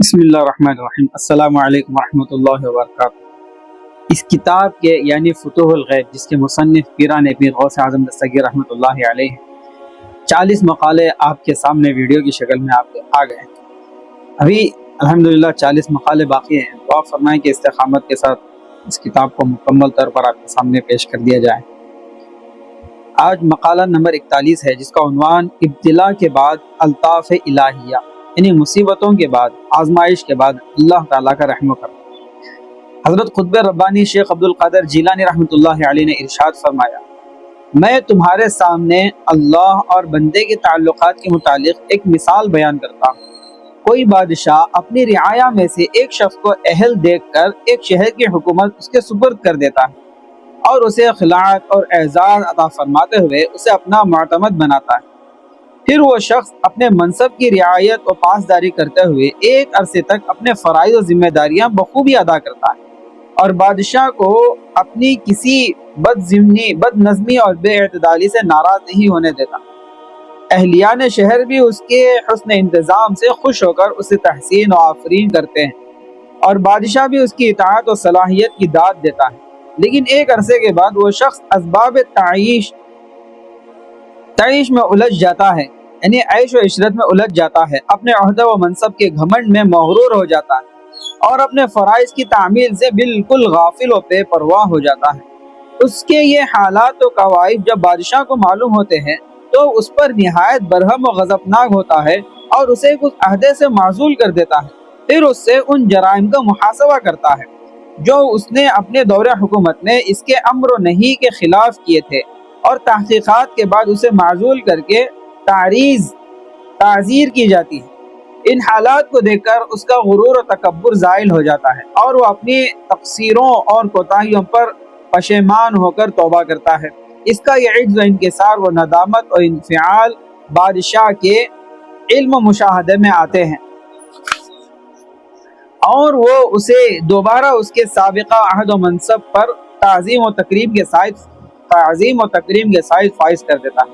بسم اللہ الرحمن الرحیم۔ السلام علیکم ورحمۃ اللہ وبرکاتہ۔ اس کتاب کے یعنی فتوح الغیب، جس کے مصنف پیران پیر غوث اعظم دستگیر رحمۃ اللہ علیہ 40 مقالے آپ کے سامنے ویڈیو کی شکل میں آپ کے آ گئے ہیں۔ ابھی الحمدللہ 40 مقالے باقی ہیں، تو آپ فرمائیں کہ استقامت کے ساتھ اس کتاب کو مکمل طور پر آپ کے سامنے پیش کر دیا جائے۔ آج مقالہ نمبر 41 ہے، جس کا عنوان ابتلا کے بعد الطاف الہیہ، یعنی مصیبتوں کے بعد، آزمائش کے بعد اللہ تعالیٰ کا رحم و کرم۔ حضرت قطب ربانی شیخ عبد القادر جیلانی رحمۃ اللہ علیہ نے ارشاد فرمایا، میں تمہارے سامنے اللہ اور بندے کے تعلقات کے متعلق ایک مثال بیان کرتا ہوں۔ کوئی بادشاہ اپنی رعایا میں سے ایک شخص کو اہل دیکھ کر ایک شہر کی حکومت اس کے سپرد کر دیتا ہے اور اسے خلعت اور اعزاز عطا فرماتے ہوئے اسے اپنا معتمد بناتا ہے۔ پھر وہ شخص اپنے منصب کی رعایت و پاسداری کرتے ہوئے ایک عرصے تک اپنے فرائض و ذمہ داریاں بخوبی ادا کرتا ہے اور بادشاہ کو اپنی کسی بد نظمی اور بے اعتدالی سے ناراض نہیں ہونے دیتا۔ اہلیان شہر بھی اس کے حسن انتظام سے خوش ہو کر اسے تحسین و آفرین کرتے ہیں اور بادشاہ بھی اس کی اطاعت و صلاحیت کی داد دیتا ہے۔ لیکن ایک عرصے کے بعد وہ شخص اسباب تعیش میں الجھ جاتا ہے، یعنی عیش و عشرت میں الجھ جاتا ہے، اپنے عہدہ و منصب کے گھمنڈ میں مغرور ہو جاتا ہے اور اپنے فرائض کی تعمیل سے بالکل غافل و بے پرواہ ہو جاتا ہے۔ اس کے یہ حالات و کوائف جب بادشاہ کو معلوم ہوتے ہیں تو اس پر نہایت برہم و غضبناک ہوتا ہے اور اسے اس عہدے سے معزول کر دیتا ہے۔ پھر اس سے ان جرائم کا محاسبہ کرتا ہے جو اس نے اپنے دور حکومت میں اس کے امر و نہی کے خلاف کیے تھے، اور تحقیقات کے بعد اسے معزول کر کے تعزیر کی جاتی ہے۔ ان حالات کو دیکھ کر اس کا غرور و تکبر زائل ہو جاتا ہے اور وہ اپنی تقصیروں اور کوتاہیوں پر پشیمان ہو کر توبہ کرتا ہے۔ اس کا یہ عجز و انکسار و ندامت و انفعال بادشاہ کے علم و مشاہدے میں آتے ہیں اور وہ اسے دوبارہ اس کے سابقہ عہد و منصب پر تعظیم و تکریم کے ساتھ فائز کر دیتا ہے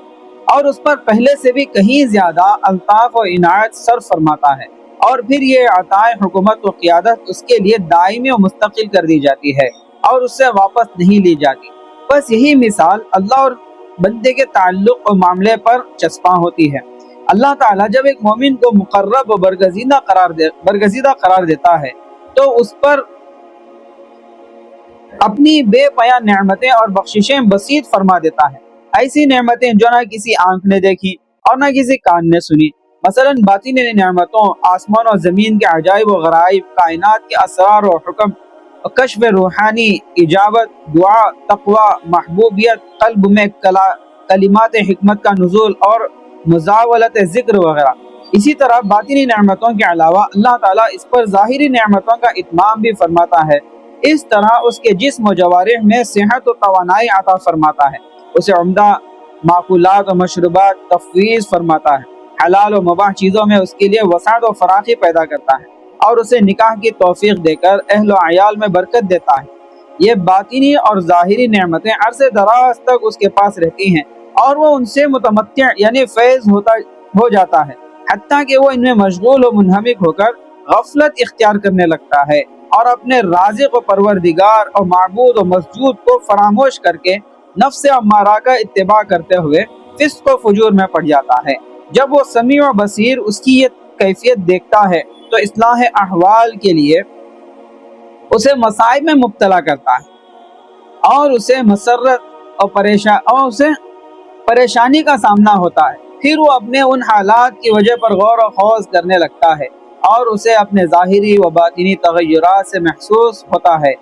اور اس پر پہلے سے بھی کہیں زیادہ الطاف و عنایت صرف فرماتا ہے، اور پھر یہ عطائے حکومت و قیادت اس کے لیے دائمی و مستقل کر دی جاتی ہے اور اس سے واپس نہیں لی جاتی۔ بس یہی مثال اللہ اور بندے کے تعلق و معاملے پر چسپاں ہوتی ہے۔ اللہ تعالیٰ جب ایک مومن کو مقرب و برگزیدہ قرار دیتا ہے تو اس پر اپنی بے پایہ نعمتیں اور بخششیں بسیط فرما دیتا ہے، ایسی نعمتیں جو نہ کسی آنکھ نے دیکھی اور نہ کسی کان نے سنی۔ مثلا باطنی نعمتوں، آسمان و زمین کے عجائب و غرائب، کائنات کے اسرار و حکم، کشف روحانی، اجابت دعا، تقوی، محبوبیت، قلب میں کلمات حکمت کا نزول اور مزاولت ذکر وغیرہ۔ اسی طرح باطنی نعمتوں کے علاوہ اللہ تعالیٰ اس پر ظاہری نعمتوں کا اتمام بھی فرماتا ہے۔ اس طرح اس کے جسم و جوارح میں صحت و توانائی عطا فرماتا ہے، اسے عمدہ معقولات و مشروبات تفویض فرماتا ہے، حلال و مباح چیزوں میں اس کے لیے وسعت و فراخی پیدا کرتا ہے اور اسے نکاح کی توفیق دے کر اہل و عیال میں برکت دیتا ہے۔ یہ باطنی اور ظاہری نعمتیں عرصے دراز تک اس کے پاس رہتی ہیں اور وہ ان سے متمتع یعنی فیض ہو جاتا ہے، حتیٰ کہ وہ ان میں مشغول و منہمک ہو کر غفلت اختیار کرنے لگتا ہے اور اپنے رازق و پروردگار اور معبود و مسجود کو فراموش کر کے نفس امارہ کا اتباع کرتے ہوئے فسق و فجور میں پڑ جاتا ہے۔ جب وہ سمیع و بصیر اس کی یہ کیفیت دیکھتا ہے تو اصلاح احوال کے لیے اسے مصائب میں مبتلا کرتا ہے اور اسے مسرت اور پریشانی کا سامنا ہوتا ہے۔ پھر وہ اپنے ان حالات کی وجہ پر غور و خوض کرنے لگتا ہے اور اسے اپنے ظاہری و باطنی تغیرات سے محسوس ہوتا ہے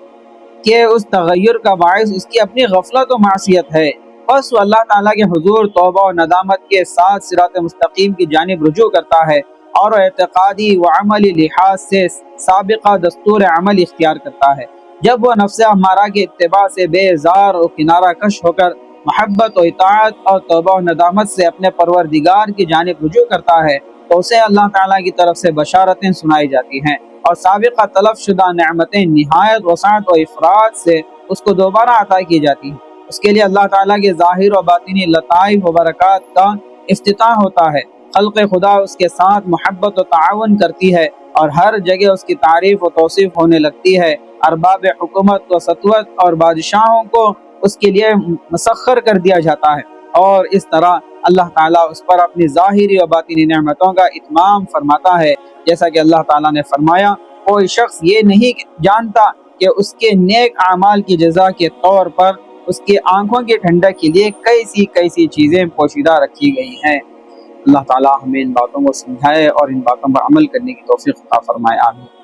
کہ اس تغیر کا باعث اس کی اپنی غفلت و معصیت ہے۔ بس وہ اللہ تعالیٰ کے حضور توبہ و ندامت کے ساتھ صراط مستقیم کی جانب رجوع کرتا ہے اور اعتقادی و عملی لحاظ سے سابقہ دستور عمل اختیار کرتا ہے۔ جب وہ نفس امارہ کے اتباع سے بیزار و کنارہ کش ہو کر محبت و اطاعت اور توبہ و ندامت سے اپنے پروردگار کی جانب رجوع کرتا ہے تو اسے اللہ تعالیٰ کی طرف سے بشارتیں سنائی جاتی ہیں اور سابقہ تلف شدہ نعمتیں نہایت وسعت و افراد سے اس کو دوبارہ عطا کی جاتی ہیں۔ اس کے لیے اللہ تعالیٰ کے ظاہر و باطنی لطائف و برکات کا افتتاح ہوتا ہے۔ خلق خدا اس کے ساتھ محبت و تعاون کرتی ہے اور ہر جگہ اس کی تعریف و توصیف ہونے لگتی ہے۔ ارباب حکومت و سطوت اور بادشاہوں کو اس کے لیے مسخر کر دیا جاتا ہے، اور اس طرح اللہ تعالیٰ اس پر اپنی ظاہری و باطنی نعمتوں کا اتمام فرماتا ہے۔ جیسا کہ اللہ تعالیٰ نے فرمایا، کوئی شخص یہ نہیں جانتا کہ اس کے نیک اعمال کی جزا کے طور پر اس کی آنکھوں کی ٹھنڈک کے لیے کیسی کیسی چیزیں پوشیدہ رکھی گئی ہیں۔ اللہ تعالیٰ ہمیں ان باتوں کو سمجھائے اور ان باتوں پر عمل کرنے کی توفیق عطا فرمائے، آمین۔